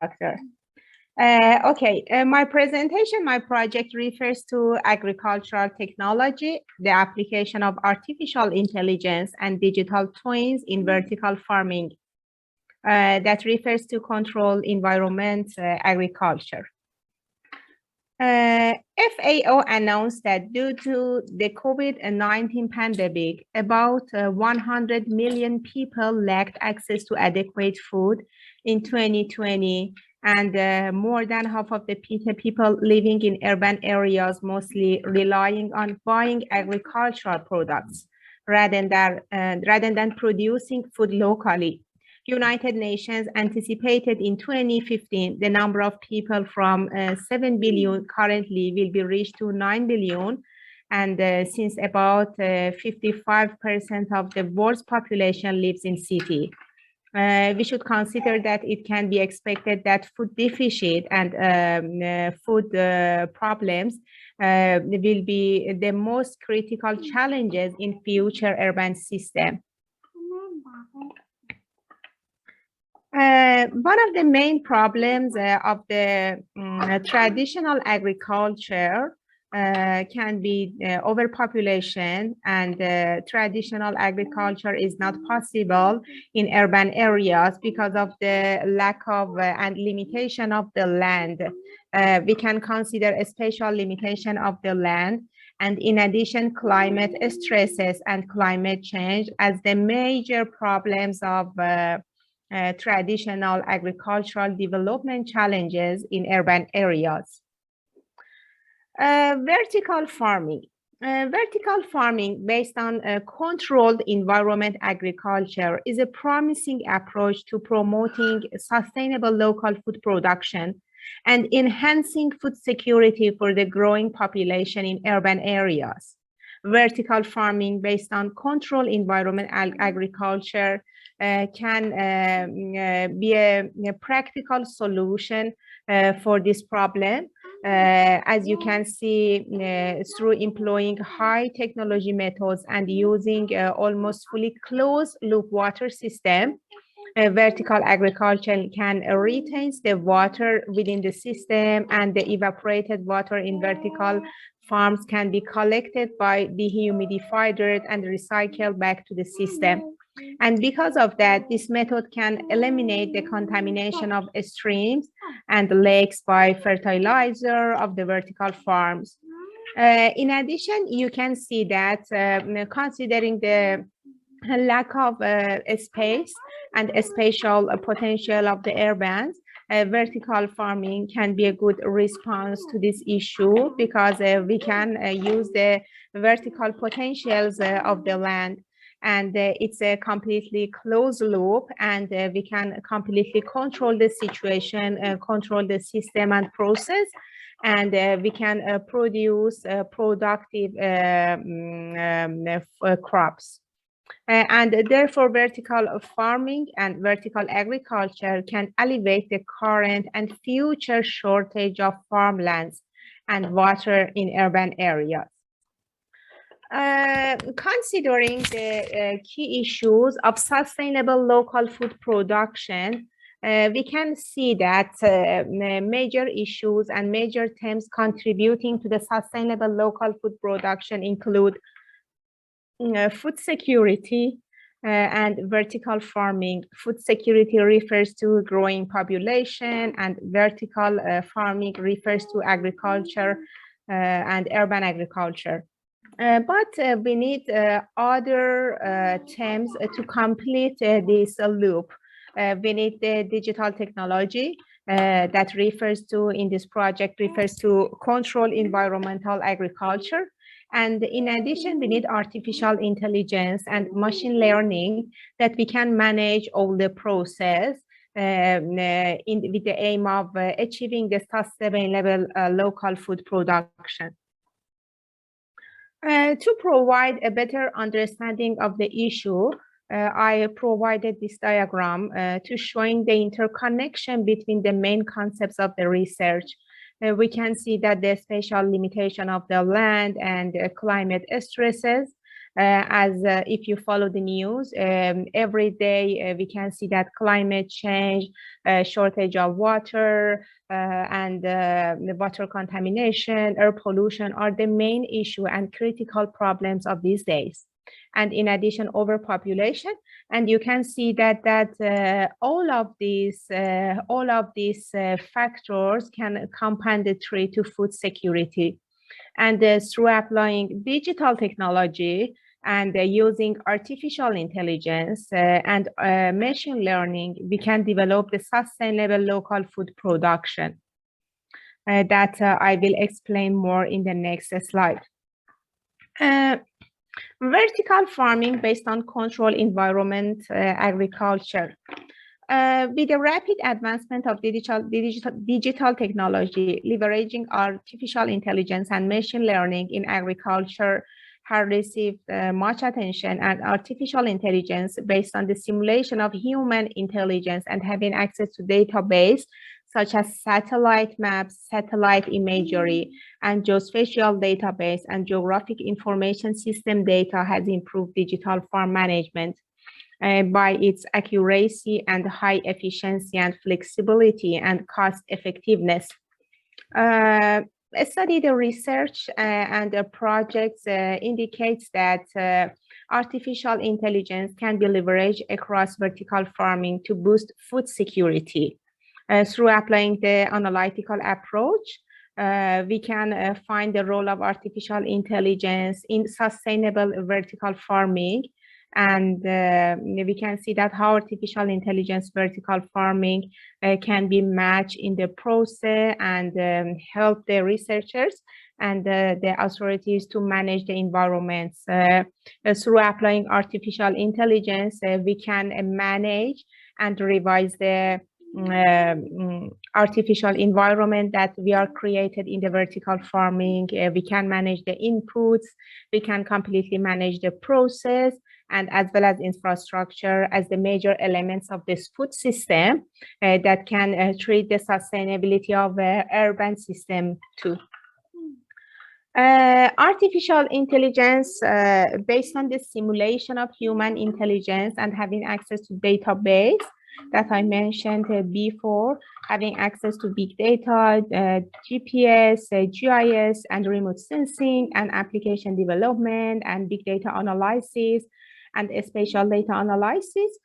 Doctor. My presentation, my project refers to agricultural technology, the application of artificial intelligence and digital twins in vertical farming. That refers to control environment agriculture. FAO announced that due to the COVID-19 pandemic, about 100 million people lacked access to adequate food in 2020, and more than half of the people living in urban areas mostly relying on buying agricultural products rather than producing food locally. United Nations anticipated in 2015 the number of people from 7 billion currently will be reached to 9 billion. And since about 55% of the world's population lives in city, we should consider that it can be expected that food deficit and food problems will be the most critical challenges in future urban system. One of the main problems of the traditional agriculture can be overpopulation, and traditional agriculture is not possible in urban areas because of the lack of and limitation of the land. We can consider a special limitation of the land, and in addition, climate stresses and climate change as the major problems of traditional agricultural development challenges in urban areas. Vertical farming. Vertical farming based on controlled environment agriculture is a promising approach to promoting sustainable local food production and enhancing food security for the growing population in urban areas. Vertical farming based on controlled environment agriculture can be a practical solution for this problem, as you can see through employing high technology methods and using almost fully closed loop water system. Vertical agriculture can retain the water within the system, and the evaporated water in vertical farms can be collected by dehumidifiers and recycled back to the system. And because of that, this method can eliminate the contamination of streams and lakes by fertilizer of the vertical farms. In addition, you can see that considering the lack of space and spatial potential of the urbans, vertical farming can be a good response to this issue, because we can use the vertical potentials of the land, and it's a completely closed loop, and we can completely control the situation, control the system and process, and we can produce productive crops. And therefore, vertical farming and vertical agriculture can alleviate the current and future shortage of farmlands and water in urban areas. Considering the key issues of sustainable local food production, we can see that major issues and major themes contributing to the sustainable local food production include food security and vertical farming. Food security refers to growing population, and vertical farming refers to agriculture and urban agriculture. But we need other terms to complete this loop. We need the digital technology that refers to, in this project, refers to control environmental agriculture. And in addition, we need artificial intelligence and machine learning that we can manage all the process with the aim of achieving the sustainable local food production. To provide a better understanding of the issue, I provided this diagram to showing the interconnection between the main concepts of the research. We can see that the spatial limitation of the land and climate stresses As if you follow the news, every day we can see that climate change, shortage of water, and the water contamination, air pollution are the main issue and critical problems of these days. And in addition, overpopulation. And you can see that all of these factors can contribute to food security. And through applying digital technology and using artificial intelligence and machine learning, we can develop the sustainable local food production that I will explain more in the next slide. Vertical farming based on controlled environment agriculture. With the rapid advancement of digital technology, leveraging artificial intelligence and machine learning in agriculture have received much attention, and artificial intelligence based on the simulation of human intelligence and having access to database such as satellite maps, satellite imagery, and geospatial database and geographic information system data has improved digital farm management by its accuracy and high efficiency and flexibility and cost effectiveness. A study, the research and the projects indicates that artificial intelligence can be leveraged across vertical farming to boost food security. Through applying the analytical approach, we can find the role of artificial intelligence in sustainable vertical farming. And we can see that how artificial intelligence vertical farming can be matched in the process and help the researchers and the authorities to manage the environments. Through applying artificial intelligence, we can manage and revise the artificial environment that we are created in the vertical farming. We can manage the inputs, we can completely manage the process, and as well as infrastructure as the major elements of this food system that can treat the sustainability of urban system too. Artificial intelligence based on the simulation of human intelligence and having access to database that I mentioned before, having access to big data, GPS, GIS, and remote sensing, and application development, and big data analysis, and spatial data analysis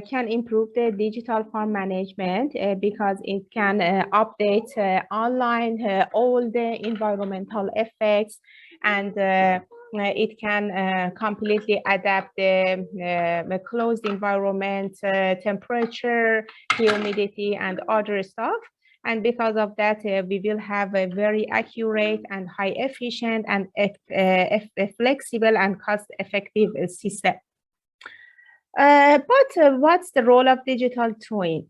can improve the digital farm management because it can update online all the environmental effects, and it can completely adapt the closed environment, temperature, humidity, and other stuff. And because of that, we will have a very accurate and high efficient and flexible and cost-effective system. But what's the role of digital twin?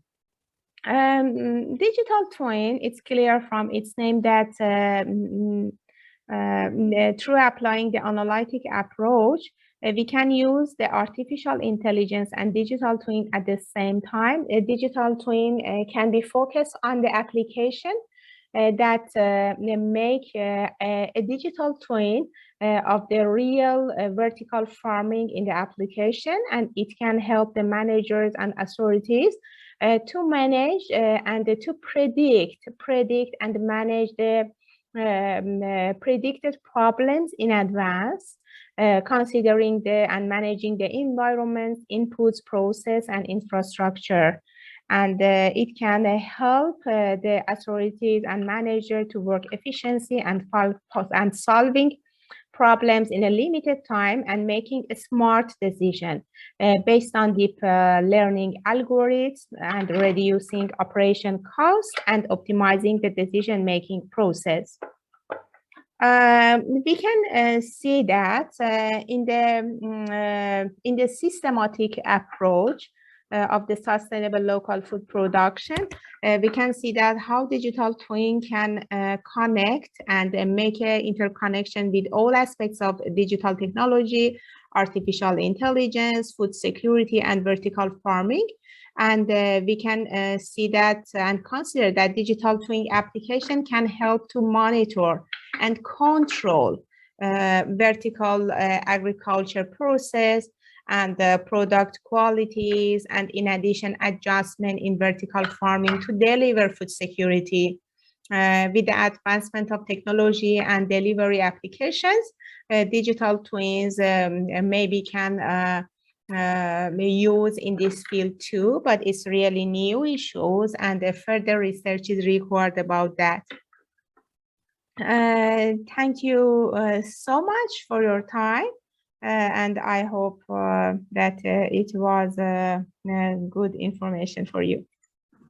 Digital twin, it's clear from its name that through applying the analytic approach, we can use the artificial intelligence and digital twin at the same time. A digital twin can be focused on the application that make a digital twin of the real vertical farming in the application, and it can help the managers and authorities to manage and to predict and manage the predicted problems in advance, considering and managing the environment, inputs, process, and infrastructure. And it can help the authorities and manager to work efficiency and solving problems in a limited time and making a smart decision based on deep learning algorithms and reducing operation costs and optimizing the decision-making process. We can see that in the systematic approach of the sustainable local food production, we can see that how digital twin can connect and make an interconnection with all aspects of digital technology, artificial intelligence, food security, and vertical farming. And we can see that and consider that digital twin application can help to monitor and control vertical agriculture process and the product qualities, and in addition, adjustment in vertical farming to deliver food security. With the advancement of technology and delivery applications, digital twins maybe can be used in this field too, but it's really new issues and further research is required about that. Thank you so much for your time, and I hope that it was good information for you.